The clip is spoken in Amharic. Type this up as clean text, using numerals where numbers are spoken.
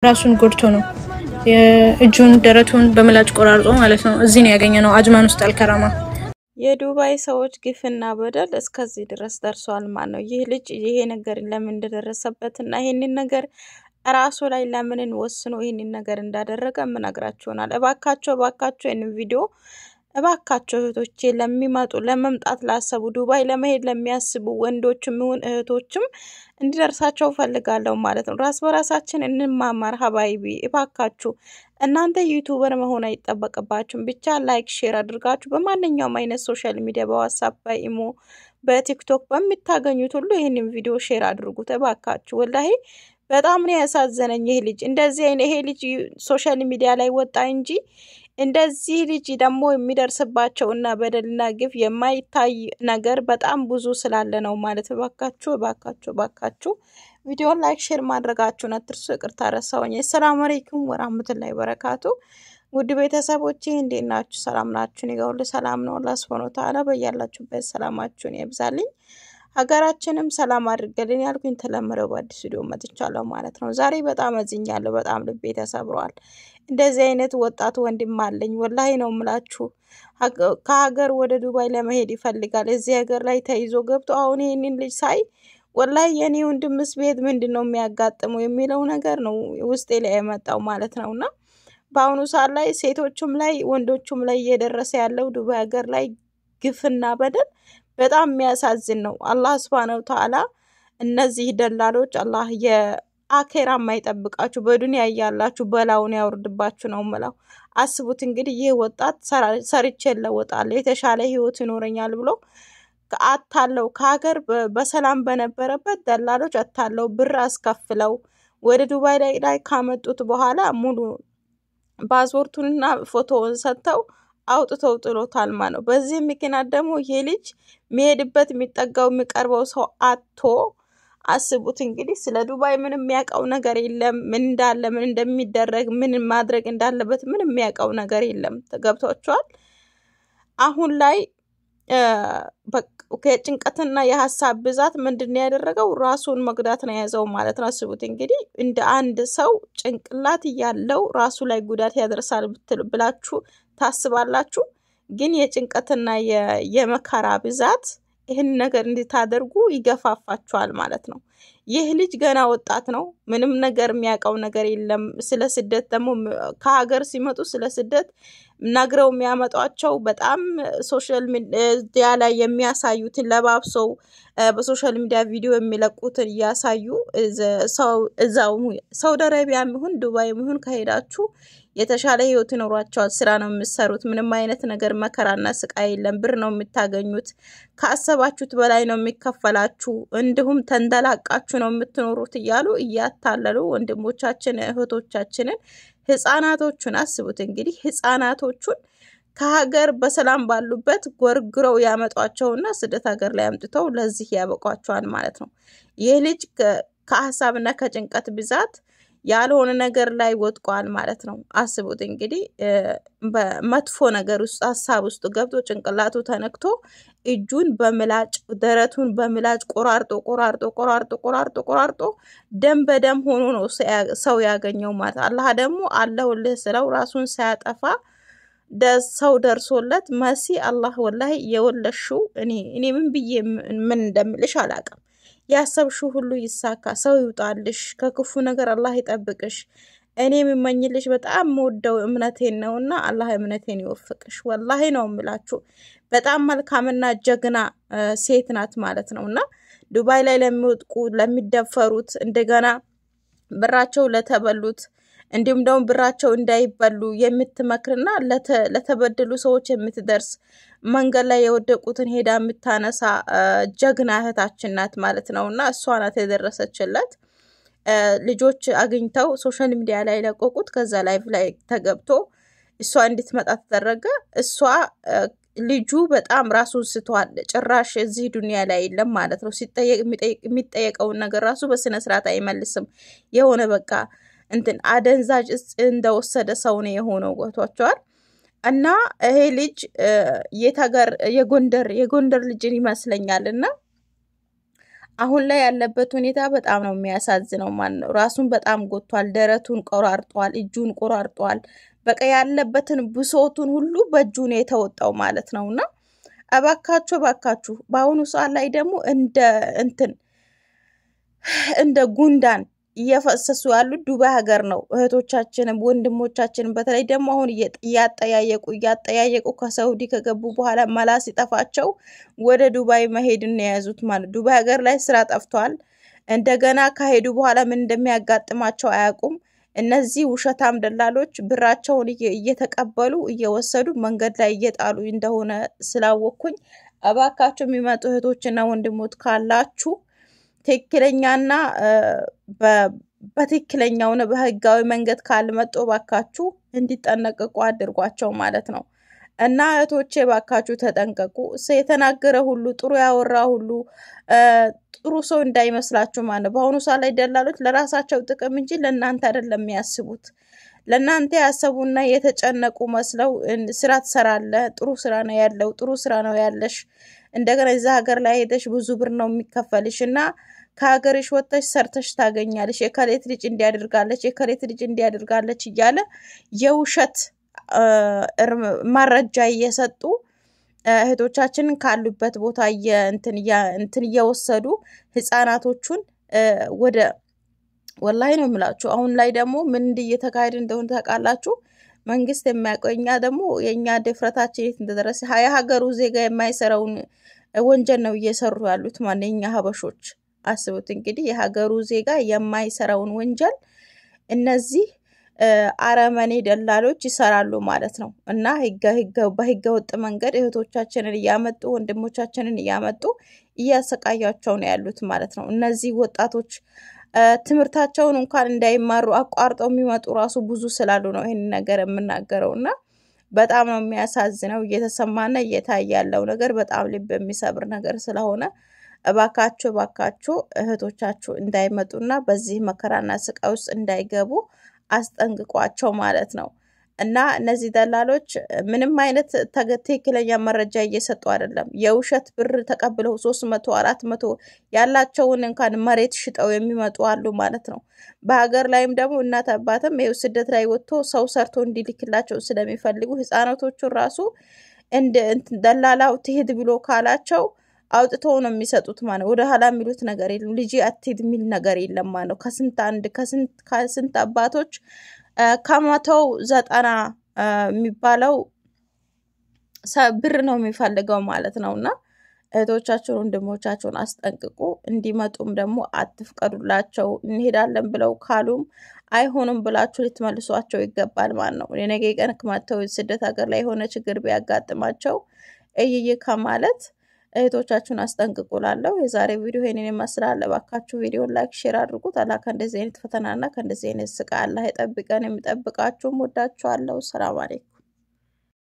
ራሱን ጎድቶ ነው እጁን ደረቱን በመላጭ ቆራርጦ ማለት ነው እዚህ ነው ያገኘነው አጅማን ውስጥ አልከራማ የዱባይ ሰዎች ግፍና በደል እስከዚህ ድረስ ደርሷል ማለት ነው። ይህ ልጅ ይሄ ነገር ለምን እንደደረሰበትና ይሄንን ነገር ራሱ ላይ ለምን ወስኖ ይሄንን ነገር እንዳደረገ ምነግራችሁናል። እባካችሁ ይሄንን ቪዲዮ እባካችሁ እህቶቼ ለሚመጡ ለመምጣት ላሰቡ ዱባይ ለመሄድ ለሚያስቡ ወንዶችም ይሁን እህቶችም እንዲደርሳቸው ፈልጋለሁ ማለት ነው። ራስ በራሳችን እንማማር ሀባይቢ እባካችሁ እናንተ ዩቲዩበር መሆን አይጠበቅባችሁም። ብቻ ላይክ ሼር አድርጋችሁ በማንኛውም አይነት ሶሻል ሚዲያ በዋትስአፕ በኢሞ በቲክቶክ በሚታገኙት ሁሉ ይሄንን ቪዲዮ ሼር አድርጉት እባካችሁ። ወላሂ በጣም ነው ያሳዘነኝ ይሄ ልጅ እንደዚህ አይነት ይሄ ልጅ ሶሻል ሚዲያ ላይ ወጣ እንጂ እንደዚህ ልጅ ደግሞ የሚደርስባቸውና በደልና ግፍ የማይታይ ነገር በጣም ብዙ ስላለ ነው ማለት እባካችሁ ቪዲዮን ላይክ ሼር ማድረጋችሁን አትርሱ። ይቅርታ ረሳሁኝ። ሰላም አለይኩም ወራህመቱላሂ ወበረካቱ። ውድ ቤተሰቦቼ እንዴት ናችሁ? ሰላም ናችሁ? ይገውል ሰላም ነው። አላህ Subhanahu Wa Ta'ala በያላችሁበት ሰላማችሁን ይብዛልኝ ሀገራችንም ሰላም አድርገልን ያልኩኝ ተለምረው በአዲስ ቪዲዮ መጥቻለሁ ማለት ነው። ዛሬ በጣም አዝኛለሁ። በጣም ልቤ ተሰብሯል። እንደዚህ አይነት ወጣት ወንድም አለኝ ወላሂ ነው ምላችሁ ከሀገር ወደ ዱባይ ለመሄድ ይፈልጋል። እዚህ ሀገር ላይ ተይዞ ገብቶ አሁን ይሄንን ልጅ ሳይ ወላሂ የኔ ወንድምስ ቤት ምንድነው የሚያጋጥመው የሚለው ነገር ነው ውስጤ ላይ የመጣው ማለት ነውና በአሁኑ ሰዓት ላይ ሴቶቹም ላይ ወንዶቹም ላይ እየደረሰ ያለው ዱባይ ሀገር ላይ ግፍና በደል በጣም የሚያሳዝን ነው። አላህ Subhanahu Wa Ta'ala እነዚህ ደላሎች አላህ የአኺራ ማይጠብቃችሁ በዱንያ ያያላችሁ በላውን ያወርድባችሁ ነው ማለት አስቡት። እንግዲህ ይሄ ወጣት ሰርቼ ለወጣለ የተሻለ ህይወት ይኖረኛል ብሎ አታለው ከሀገር በሰላም በነበረበት ደላሎች አታለው ብር አስከፍለው ወደ ዱባይ ላይ ካመጡት በኋላ ሙሉ ፓስፖርቱንና ፎቶውን ሰጥተው አውጥተው ጥሎታል ማለት ነው። በዚህ ምክንያት ደግሞ ይሄ ልጅ መሄድበት የሚጠጋው የሚቀርበው ሰው አጥቶ አስቡት። እንግዲህ ስለ ዱባይ ምንም የሚያውቀው ነገር የለም። ምን እንዳለ ምን እንደሚደረግ ምን ማድረግ እንዳለበት ምንም የሚያውቀው ነገር የለም። ተገብቷቸዋል። አሁን ላይ ከጭንቀትና የሐሳብ ብዛት ምንድነው ያደረገው ራሱን መግዳት ነው ያዘው ማለት ነው። አስቡት እንግዲህ እንደ አንድ ሰው ጭንቅላት ያለው ራሱ ላይ ጉዳት ያደርሳል ብላችሁ ታስባላችሁ? ግን የጭንቀትና የመከራ ብዛት ይሄን ነገር እንድታደርጉ ይገፋፋችኋል ማለት ነው። ይህ ልጅ ገና ወጣት ነው። ምንም ነገር የሚያውቀው ነገር የለም። ስለ ስደት ደግሞ ከሀገር ሲመጡ ስለ ስደት ነግረው የሚያመጧቸው በጣም ሶሻል ሚዲያ ላይ የሚያሳዩትን ለባብሰው በሶሻል ሚዲያ ቪዲዮ የሚለቁትን ያሳዩ እዛው ሳውዲ አረቢያም ይሁን ዱባይም ይሁን ከሄዳችሁ የተሻለ ህይወት ይኖራችኋል። ስራ ነው የምትሰሩት። ምንም አይነት ነገር መከራና ስቃይ የለም። ብር ነው የምታገኙት። ካሰባችሁት በላይ ነው የሚከፈላችሁ። እንዲሁም ተንደላቃችሁ ነው የምትኖሩት እያሉ እያታለሉ ወንድሞቻችን እህቶቻችንን ህፃናቶቹን አስቡት እንግዲህ ህፃናቶቹን ከሀገር በሰላም ባሉበት ጎርግረው ያመጧቸውና ስደት ሀገር ላይ አምጥተው ለዚህ ያበቋቸዋል ማለት ነው። ይህ ልጅ ከሐሳብና ከጭንቀት ብዛት ያልሆነ ነገር ላይ ወጥቋል ማለት ነው። አስቡት እንግዲህ በመጥፎ ነገር ውስጥ ሐሳብ ውስጥ ገብቶ ጭንቅላቱ ተነክቶ እጁን በምላጭ ደረቱን በምላጭ ቆራርጦ ደም በደም ሆኖ ነው ሰው ያገኘው ማለት አላህ ደግሞ አለሁልህ ስለው ራሱን ሳያጠፋ ሰው ደርሶለት መሲ አላህ ወላሂ የወለሽው እኔ ምን ብዬ ምን እንደምልሽ አላቀም። ያሰብሽው ሁሉ ይሳካ። ሰው ይውጣልሽ ከክፉ ነገር አላህ ይጠብቅሽ። እኔ የምመኝልሽ በጣም ወደው እምነቴን ነውና አላህ እምነቴን ይወፍቅሽ። ወላሂ ነው የምላችሁ በጣም መልካምና ጀግና ሴት ናት ማለት ነውና ዱባይ ላይ ለሚወጥቁ ለሚደፈሩት እንደገና ብራቸው ለተበሉት እንዲሁም ደግሞ ብራቸው እንዳይበሉ የምትመክርና ለተበደሉ ሰዎች የምትደርስ መንገድ ላይ የወደቁትን ሄዳ የምታነሳ ጀግና እህታችን ናት ማለት ነውና እሷ ናት የደረሰችለት። ልጆች አግኝተው ሶሻል ሚዲያ ላይ ለቆቁት። ከዛ ላይቭ ላይ ተገብቶ እሷ እንድትመጣ ተደረገ። እሷ ልጁ በጣም ራሱን ስተዋል። ጭራሽ እዚህ ዱንያ ላይ የለም ማለት ነው። ሲጠየቅ የሚጠየቀው ነገር ራሱ በስነ ስርዓት አይመልስም። የሆነ በቃ እንትን አደንዛዥ እንደወሰደ ሰው ነው የሆነው ወቷቸዋል። እና ይሄ ልጅ የጎንደር ልጅን ይመስለኛልና አሁን ላይ ያለበት ሁኔታ በጣም ነው የሚያሳዝነው ማለት ነው። ራሱን በጣም ጎቷል፣ ደረቱን ቆራርጧል፣ እጁን ቆራርጧል። በቃ ያለበትን ብሶቱን ሁሉ በእጁ ነው የተወጣው ማለት ነውና እባካችሁ በአሁኑ ሰዓት ላይ ደግሞ እንደ ጉንዳን እየፈሰሱ ያሉት ዱባይ ሀገር ነው። እህቶቻችንም ወንድሞቻችንም በተለይ ደግሞ አሁን እያጠያየቁ ከሳውዲ ከገቡ በኋላ መላ ሲጠፋቸው ወደ ዱባይ መሄድን የያዙት ማለት። ዱባይ ሀገር ላይ ስራ ጠፍቷል። እንደገና ከሄዱ በኋላ ምን እንደሚያጋጥማቸው አያውቁም። እነዚህ ውሸታም ደላሎች ብራቸውን እየተቀበሉ እየወሰዱ መንገድ ላይ እየጣሉ እንደሆነ ስላወኩኝ እባካችሁ የሚመጡ እህቶችና ወንድሞች ካላችሁ ትክክለኛና በትክክለኛው ነው በህጋዊ መንገድ ካልመጡ እባካችሁ እንዲጠነቀቁ አድርጓቸው ማለት ነው። እና እህቶቼ እባካችሁ ተጠንቀቁ። የተናገረ ሁሉ ጥሩ ያወራ ሁሉ ጥሩ ሰው እንዳይመስላችሁ ማለት ነው። በአሁኑ ሰዓት ላይ ደላሎች ለራሳቸው ጥቅም እንጂ ለእናንተ አይደለም የሚያስቡት። ለእናንተ ያሰቡና የተጨነቁ መስለው ስራ ትሰራለህ፣ ጥሩ ስራ ነው ያለው፣ ጥሩ ስራ ነው ያለሽ፣ እንደገና እዛ ሀገር ላይ ሄደሽ ብዙ ብር ነው የሚከፈልሽና ከሀገርሽ ወጥተሽ ሰርተሽ ታገኛለሽ፣ የከሌት ልጅ እንዲያደርጋለች፣ የከሌት ልጅ እንዲያደርጋለች እያለ የውሸት መረጃ እየሰጡ እህቶቻችንን ካሉበት ቦታ እንትን እየወሰዱ ህፃናቶቹን ወደ ወላሂ ነው የምላችሁ። አሁን ላይ ደግሞ ምን እየተካሄደ እንደሆነ ታውቃላችሁ። መንግስት የሚያቆኛ ደግሞ የኛ ድፍረታችን የት እንደደረሰ የሀገሩ ዜጋ የማይሰራውን ወንጀል ነው እየሰሩ ያሉት ማንኛ ሀበሾች። አስቡት እንግዲህ የሀገሩ ዜጋ የማይሰራውን ወንጀል እነዚህ አረመኔ ደላሎች ይሰራሉ ማለት ነው። እና በህገ ወጥ መንገድ እህቶቻችንን እያመጡ ወንድሞቻችንን እያመጡ እያሰቃያቸው ነው ያሉት ማለት ነው። እነዚህ ወጣቶች ትምህርታቸውን እንኳን እንዳይማሩ አቋርጠው የሚመጡ ራሱ ብዙ ስላሉ ነው ይሄን ነገር የምናገረውና በጣም ነው የሚያሳዝነው። እየተሰማና እየታየ ያለው ነገር በጣም ልብ የሚሰብር ነገር ስለሆነ እባካችሁ እህቶቻችሁ እንዳይመጡና በዚህ መከራና ስቃይ ውስጥ እንዳይገቡ አስጠንቅቋቸው ማለት ነው። እና እነዚህ ደላሎች ምንም አይነት ትክክለኛ መረጃ እየሰጡ አይደለም። የውሸት ብር ተቀብለው 300 400 ያላቸውን እንኳን መሬት ሽጠው የሚመጡ አሉ ማለት ነው። በሀገር ላይም ደግሞ እናት አባትም ይኸው ስደት ላይ ወጥቶ ሰው ሰርቶ እንዲልክላቸው ስለሚፈልጉ ህፃናቶቹ ራሱ ደላላው ትሄድ ብሎ ካላቸው አውጥተው ነው የሚሰጡት ማለት ወደ ኋላ የሚሉት ነገር የለም። ልጅ አትሄድ የሚል ነገር የለም ማለት ከስንት አባቶች ከመቶው 90 የሚባለው ብር ነው የሚፈልገው ማለት ነውና እህቶቻችሁን ወንድሞቻችሁን አስጠንቅቁ። እንዲመጡም ደግሞ አትፍቀዱላቸው። እንሄዳለን ብለው ካሉም አይሆንም ብላችሁ ልትመልሷቸው ይገባል ማለት ነው። የነገ ቀን ከመተው ስደት ሀገር ላይ ሆነ ችግር ቢያጋጥማቸው ከማለት እህቶቻችሁን አስጠንቅቁላለሁ። የዛሬ ቪዲዮ ይሄንን ይመስላል። እባካችሁ ቪዲዮን ላይክ ሼር አድርጉት። አላህ ከእንደዚህ አይነት ፈተናና ከእንደዚህ አይነት ስቃይ አላህ ይጠብቀን። የሚጠብቃችሁም ወዳችኋለሁ። ሰላም አለይኩም።